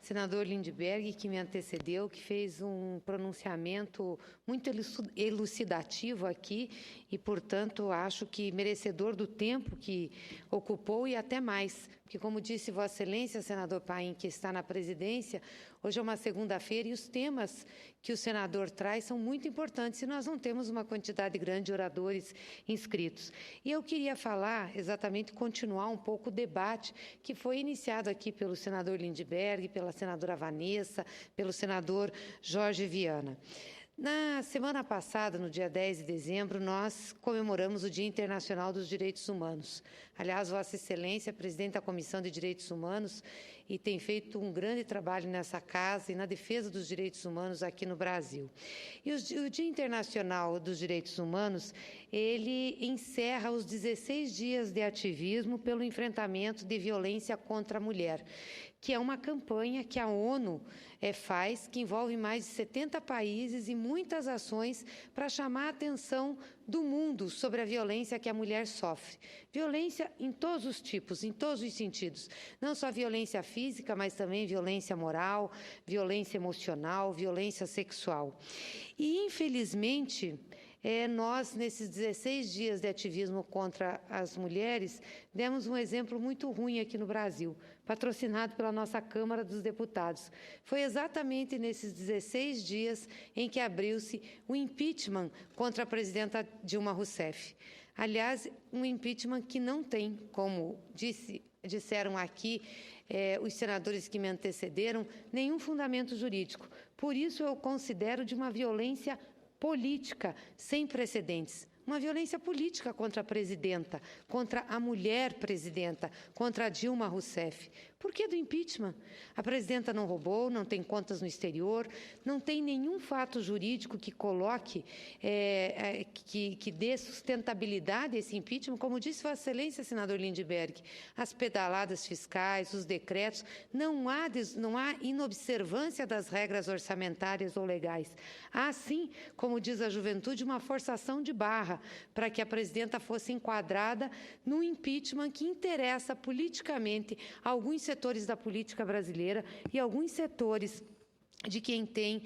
senador Lindbergh, que me antecedeu, que fez um pronunciamento muito elucidativo aqui e, portanto, acho que merecedor do tempo que ocupou e até mais, porque, como disse Vossa Excelência, senador Paim, que está na presidência, hoje é uma segunda-feira e os temas que o senador traz são muito importantes e nós não temos uma quantidade grande de oradores inscritos. E eu queria falar, exatamente, continuar um pouco o debate que foi iniciado aqui pelo senador Lindbergh, pela senadora Vanessa, pelo senador Jorge Viana. Na semana passada, no dia 10 de dezembro, nós comemoramos o Dia Internacional dos Direitos Humanos. Aliás, Vossa Excelência, presidente da Comissão de Direitos Humanos, e tem feito um grande trabalho nessa casa e na defesa dos direitos humanos aqui no Brasil. E o Dia Internacional dos Direitos Humanos, ele encerra os 16 dias de ativismo pelo enfrentamento de violência contra a mulher, que é uma campanha que a ONU faz, que envolve mais de 70 países e muitas ações para chamar a atenção do mundo sobre a violência que a mulher sofre. Violência em todos os tipos, em todos os sentidos. Não só violência física, mas também violência moral, violência emocional, violência sexual. E, infelizmente, nós, nesses 16 dias de ativismo contra as mulheres, demos um exemplo muito ruim aqui no Brasil, patrocinado pela nossa Câmara dos Deputados. Foi exatamente nesses 16 dias em que abriu-se o impeachment contra a presidenta Dilma Rousseff. Aliás, um impeachment que não tem, como disseram aqui os senadores que me antecederam, nenhum fundamento jurídico. Por isso, eu considero de uma violência política sem precedentes. Uma violência política contra a presidenta, contra a mulher presidenta, contra a Dilma Rousseff. Por que do impeachment? A presidenta não roubou, não tem contas no exterior, não tem nenhum fato jurídico que coloque, que dê sustentabilidade a esse impeachment. Como disse Vossa Excelência, senador Lindbergh, as pedaladas fiscais, os decretos, não há inobservância das regras orçamentárias ou legais. Há, sim, como diz a juventude, uma forçação de barra para que a presidenta fosse enquadrada no impeachment que interessa politicamente a alguns setores da política brasileira e alguns setores de quem tem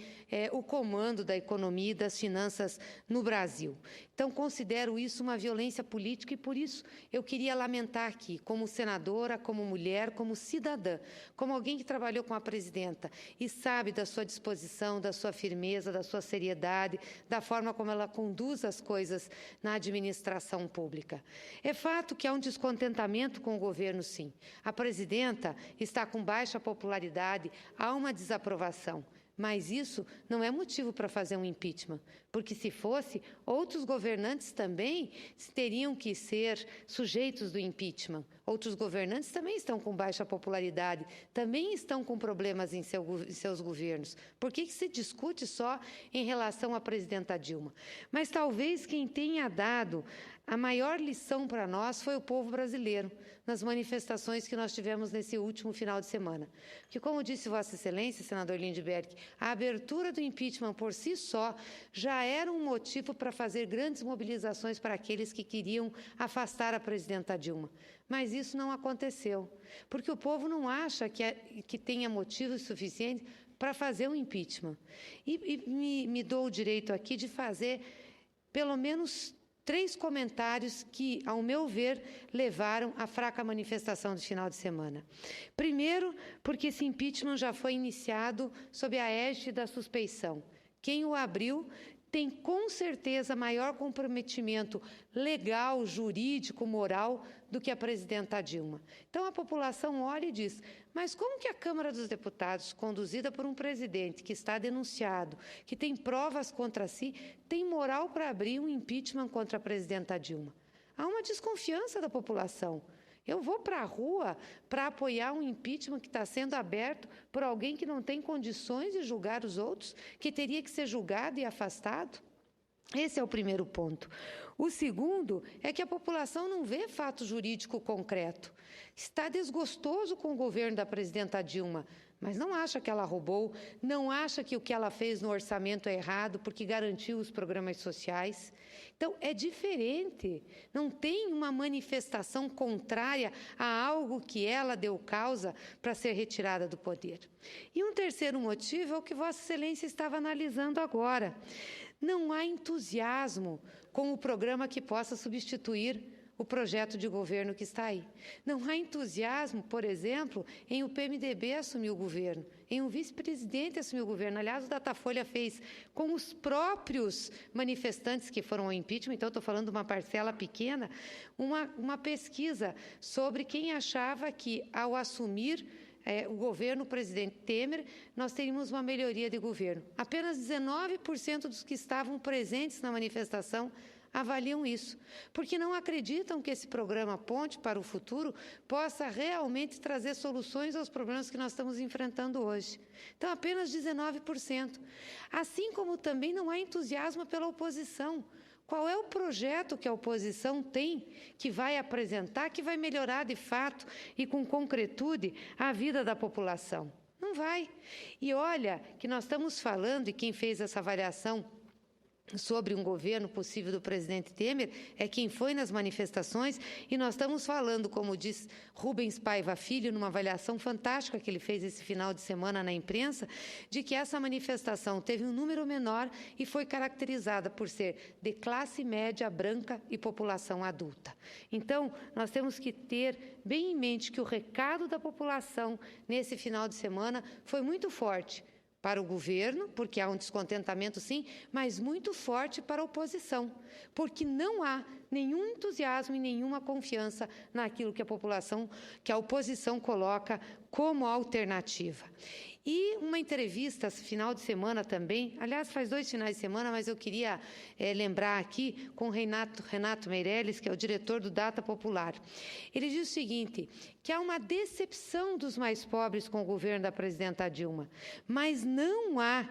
o comando da economia e das finanças no Brasil. Então, considero isso uma violência política e, por isso, eu queria lamentar aqui, como senadora, como mulher, como cidadã, como alguém que trabalhou com a presidenta e sabe da sua disposição, da sua firmeza, da sua seriedade, da forma como ela conduz as coisas na administração pública. É fato que há um descontentamento com o governo, sim. A presidenta está com baixa popularidade, há uma desaprovação. Mas isso não é motivo para fazer um impeachment, porque se fosse, outros governantes também teriam que ser sujeitos do impeachment. Outros governantes também estão com baixa popularidade, também estão com problemas em seus governos. Por que se discute só em relação à presidenta Dilma? Mas talvez quem tenha dado a maior lição para nós foi o povo brasileiro, nas manifestações que nós tivemos nesse último final de semana. Que, como disse Vossa Excelência, senador Lindbergh, a abertura do impeachment por si só já era um motivo para fazer grandes mobilizações para aqueles que queriam afastar a presidenta Dilma. Mas isso não aconteceu, porque o povo não acha que tenha motivos suficientes para fazer um impeachment. E me dou o direito aqui de fazer pelo menos 3 comentários que, ao meu ver, levaram à fraca manifestação do final de semana. Primeiro, porque esse impeachment já foi iniciado sob a égide da suspeição. Quem o abriu tem, com certeza, maior comprometimento legal, jurídico, moral do que a presidenta Dilma. Então, a população olha e diz, mas como que a Câmara dos Deputados, conduzida por um presidente que está denunciado, que tem provas contra si, tem moral para abrir um impeachment contra a presidenta Dilma? Há uma desconfiança da população. Eu vou para a rua para apoiar um impeachment que está sendo aberto por alguém que não tem condições de julgar os outros, que teria que ser julgado e afastado? Esse é o primeiro ponto. O segundo é que a população não vê fato jurídico concreto. Está desgostoso com o governo da presidenta Dilma, mas não acha que ela roubou, não acha que o que ela fez no orçamento é errado porque garantiu os programas sociais. Então, é diferente, não tem uma manifestação contrária a algo que ela deu causa para ser retirada do poder. E um terceiro motivo é o que Vossa Excelência estava analisando agora. Não há entusiasmo com o programa que possa substituir o projeto de governo que está aí. Não há entusiasmo, por exemplo, em o PMDB assumir o governo, em um vice-presidente assumir o governo. Aliás, o Datafolha fez com os próprios manifestantes que foram ao impeachment, então estou falando de uma parcela pequena, uma pesquisa sobre quem achava que, ao assumir o governo, o presidente Temer, nós teríamos uma melhoria de governo. Apenas 19% dos que estavam presentes na manifestação avaliam isso, porque não acreditam que esse programa Ponte para o Futuro possa realmente trazer soluções aos problemas que nós estamos enfrentando hoje. Então, apenas 19%. Assim como também não há entusiasmo pela oposição. Qual é o projeto que a oposição tem que vai apresentar, que vai melhorar de fato e com concretude a vida da população? Não vai. E olha que nós estamos falando, e quem fez essa avaliação sobre um governo possível do presidente Temer é quem foi nas manifestações, e nós estamos falando, como diz Rubens Paiva Filho, numa avaliação fantástica que ele fez esse final de semana na imprensa, de que essa manifestação teve um número menor e foi caracterizada por ser de classe média, branca e população adulta. Então, nós temos que ter bem em mente que o recado da população nesse final de semana foi muito forte para o governo, porque há um descontentamento, sim, mas muito forte para a oposição, porque não há nenhum entusiasmo e nenhuma confiança naquilo que a oposição coloca como alternativa. E uma entrevista, final de semana também, aliás, faz 2 finais de semana, mas eu queria lembrar aqui com o Renato Meirelles, que é o diretor do Data Popular. Ele diz o seguinte, que há uma decepção dos mais pobres com o governo da presidenta Dilma, mas não há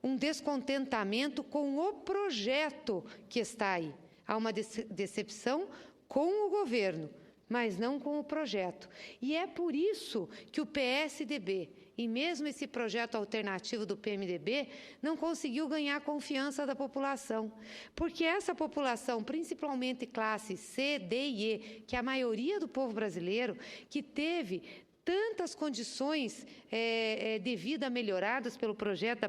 um descontentamento com o projeto que está aí. Há uma decepção com o governo, mas não com o projeto. E é por isso que o PSDB, e mesmo esse projeto alternativo do PMDB, não conseguiu ganhar a confiança da população. Porque essa população, principalmente classe C, D e E, que é a maioria do povo brasileiro, que teve tantas condições de vida melhoradas pelo projeto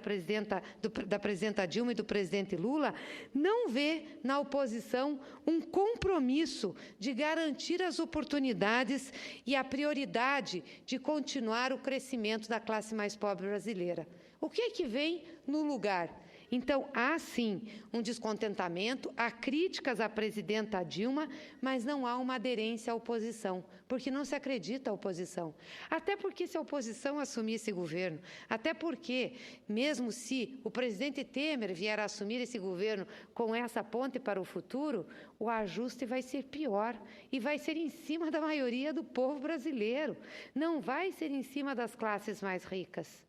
da presidenta Dilma e do presidente Lula, não vê na oposição um compromisso de garantir as oportunidades e a prioridade de continuar o crescimento da classe mais pobre brasileira. O que é que vem no lugar? Então, há sim um descontentamento, há críticas à presidenta Dilma, mas não há uma aderência à oposição, porque não se acredita à oposição. Até porque se a oposição assumir esse governo, até porque, mesmo se o presidente Temer vier a assumir esse governo com essa ponte para o futuro, o ajuste vai ser pior e vai ser em cima da maioria do povo brasileiro, não vai ser em cima das classes mais ricas.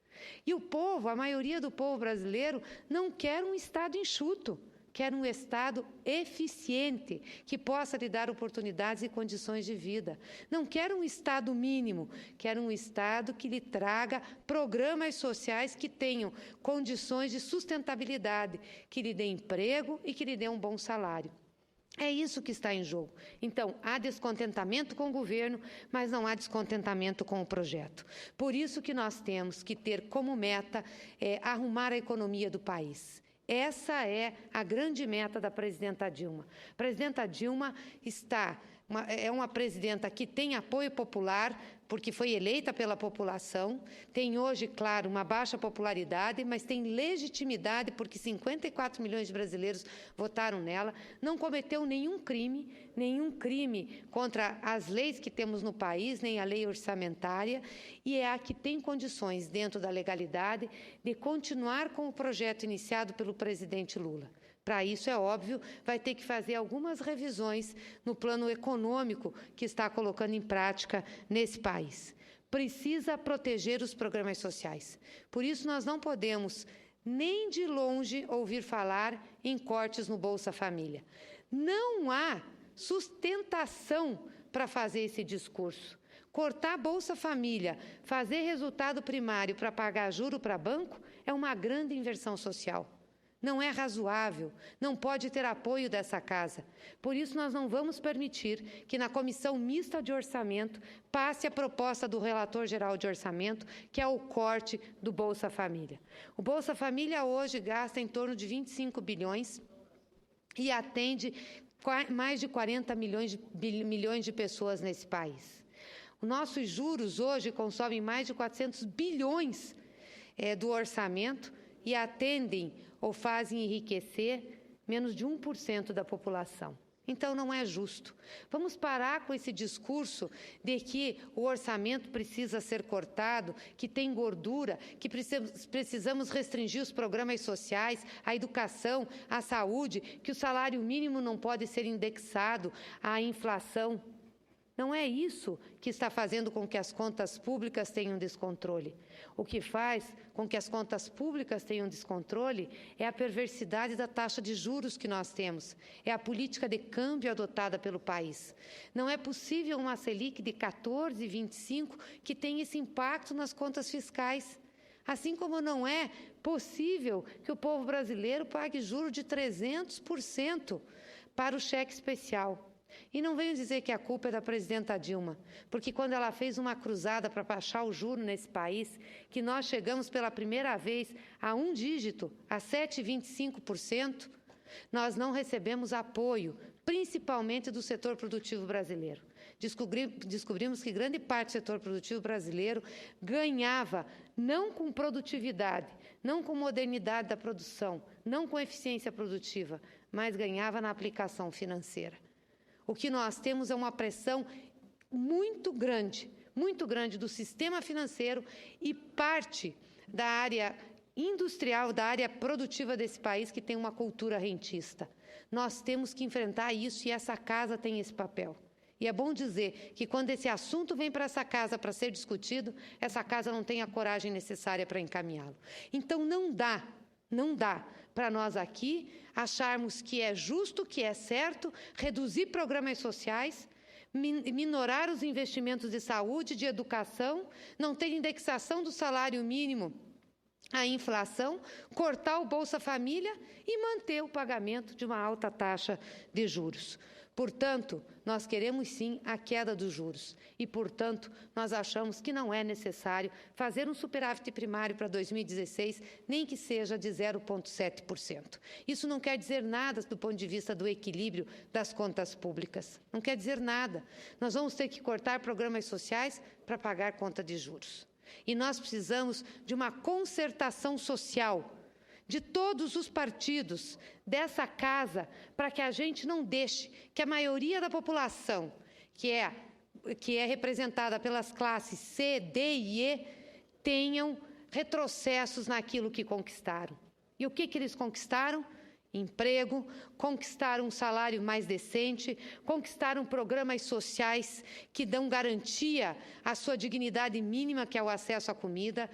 E o povo, a maioria do povo brasileiro, não quer um Estado enxuto, quer um Estado eficiente, que possa lhe dar oportunidades e condições de vida. Não quer um Estado mínimo, quer um Estado que lhe traga programas sociais que tenham condições de sustentabilidade, que lhe dê emprego e que lhe dê um bom salário. É isso que está em jogo. Então, há descontentamento com o governo, mas não há descontentamento com o projeto. Por isso que nós temos que ter como meta arrumar a economia do país. Essa é a grande meta da presidenta Dilma. A presidenta Dilma é uma presidenta que tem apoio popular, porque foi eleita pela população, tem hoje, claro, uma baixa popularidade, mas tem legitimidade, porque 54 milhões de brasileiros votaram nela, não cometeu nenhum crime contra as leis que temos no país, nem a lei orçamentária, e é a que tem condições, dentro da legalidade, de continuar com o projeto iniciado pelo presidente Lula. Para isso, é óbvio, vai ter que fazer algumas revisões no plano econômico que está colocando em prática nesse país. Precisa proteger os programas sociais. Por isso, nós não podemos, nem de longe, ouvir falar em cortes no Bolsa Família. Não há sustentação para fazer esse discurso. Cortar a Bolsa Família, fazer resultado primário para pagar juro para banco, é uma grande inversão social. não é razoável, não pode ter apoio dessa casa. Por isso, nós não vamos permitir que na Comissão Mista de Orçamento passe a proposta do relator-geral de orçamento, que é o corte do Bolsa Família. O Bolsa Família hoje gasta em torno de 25 bilhões e atende mais de 40 milhões de pessoas nesse país. Os nossos juros hoje consomem mais de 400 bilhões do orçamento e atendem ou fazem enriquecer menos de 1% da população. Então, não é justo. Vamos parar com esse discurso de que o orçamento precisa ser cortado, que tem gordura, que precisamos restringir os programas sociais, a educação, a saúde, que o salário mínimo não pode ser indexado à inflação. Não é isso que está fazendo com que as contas públicas tenham descontrole. O que faz com que as contas públicas tenham descontrole é a perversidade da taxa de juros que nós temos, é a política de câmbio adotada pelo país. Não é possível uma Selic de 14,25 que tenha esse impacto nas contas fiscais. Assim como não é possível que o povo brasileiro pague juros de 300% para o cheque especial. E não venho dizer que a culpa é da presidenta Dilma, porque quando ela fez uma cruzada para baixar o juro nesse país, que nós chegamos pela primeira vez a um dígito, a 7,25%, nós não recebemos apoio, principalmente do setor produtivo brasileiro. Descobrimos que grande parte do setor produtivo brasileiro ganhava não com produtividade, não com modernidade da produção, não com eficiência produtiva, mas ganhava na aplicação financeira. O que nós temos é uma pressão muito grande do sistema financeiro e parte da área industrial, da área produtiva desse país que tem uma cultura rentista. Nós temos que enfrentar isso e essa casa tem esse papel. E é bom dizer que quando esse assunto vem para essa casa para ser discutido, essa casa não tem a coragem necessária para encaminhá-lo. Então não dá para nós aqui acharmos que é justo, que é certo, reduzir programas sociais, minorar os investimentos de saúde, de educação, não ter indexação do salário mínimo à inflação, cortar o Bolsa Família e manter o pagamento de uma alta taxa de juros. Portanto, nós queremos sim a queda dos juros e, portanto, nós achamos que não é necessário fazer um superávit primário para 2016, nem que seja de 0,7%. Isso não quer dizer nada do ponto de vista do equilíbrio das contas públicas. Não quer dizer nada. Nós vamos ter que cortar programas sociais para pagar conta de juros. E nós precisamos de uma concertação social de todos os partidos dessa casa, para que a gente não deixe que a maioria da população, que é representada pelas classes C, D e E, tenham retrocessos naquilo que conquistaram. E o que eles conquistaram? Emprego, conquistaram um salário mais decente, conquistaram programas sociais que dão garantia à sua dignidade mínima, que é o acesso à comida,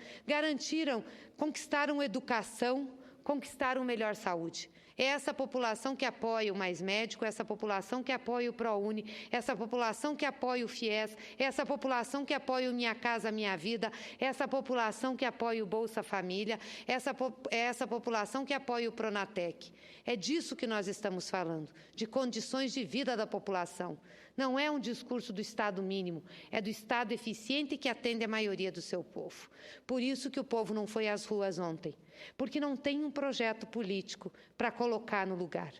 conquistaram educação, conquistaram melhor saúde. É essa população que apoia o Mais Médico, essa população que apoia o ProUni, essa população que apoia o FIES, essa população que apoia o Minha Casa Minha Vida, essa população que apoia o Bolsa Família, essa população que apoia o Pronatec. É disso que nós estamos falando, de condições de vida da população. Não é um discurso do Estado mínimo, é do Estado eficiente que atende a maioria do seu povo. Por isso que o povo não foi às ruas ontem, porque não tem um projeto político para colocar no lugar.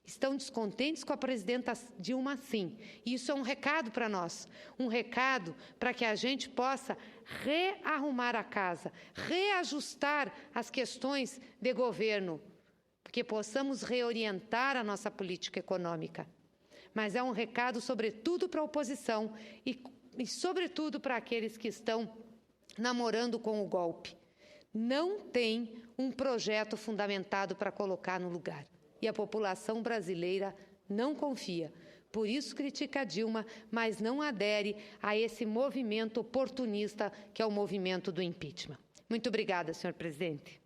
Estão descontentes com a presidenta Dilma, sim. E isso é um recado para nós, um recado para que a gente possa rearrumar a casa, reajustar as questões de governo, que possamos reorientar a nossa política econômica. Mas é um recado, sobretudo, para a oposição e sobretudo, para aqueles que estão namorando com o golpe. Não tem um projeto fundamentado para colocar no lugar. E a população brasileira não confia. Por isso critica a Dilma, mas não adere a esse movimento oportunista que é o movimento do impeachment. Muito obrigada, senhor presidente.